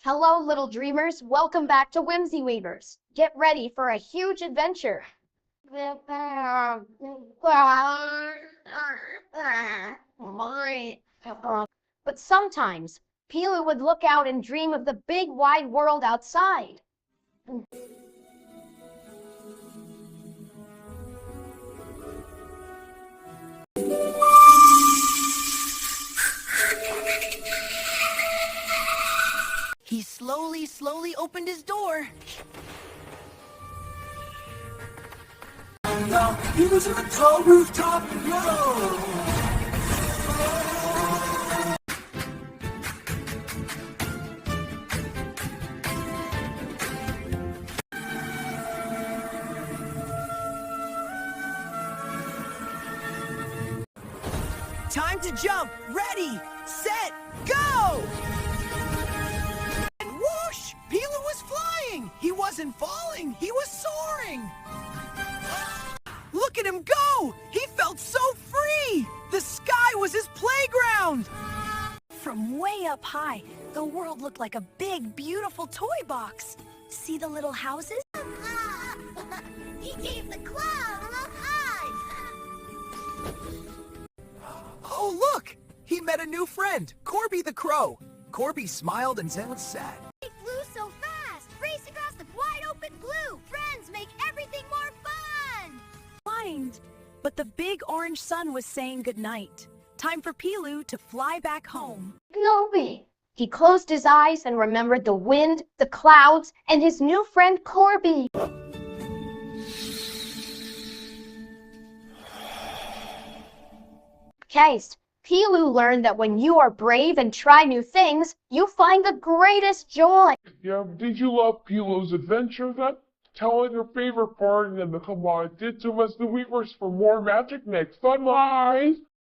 Hello, little dreamers. Welcome back to Whimsy Weavers. Get ready for a huge adventure. But sometimes, Peelu would look out and dream of the big wide world outside. He slowly opened his door. Now he was at a tall rooftop. Whoa! Time to jump. Ready, set, go! And whoosh! Peelu was flying. He wasn't falling. He was soaring. Look at him go! He felt so free! The sky was his playground! From way up high, the world looked like a big, beautiful toy box. See the little houses? He gave the clown a high! Oh, look! He met a new friend, Corby the Crow. Corby smiled and sounded sad. He flew so fast! Race across the wide-open blue! Friends make everything more fun! Blind, but the big orange sun was saying goodnight. Time for Peelu to fly back home. Globy. He closed his eyes and remembered the wind, the clouds, and his new friend Corby. Case, Peelu learned that when you are brave and try new things, you find the greatest joy. Yeah, did you love Peelu's adventure then? Tell us your favorite part and then become what it did to us the Weavers for more magic next time, guys!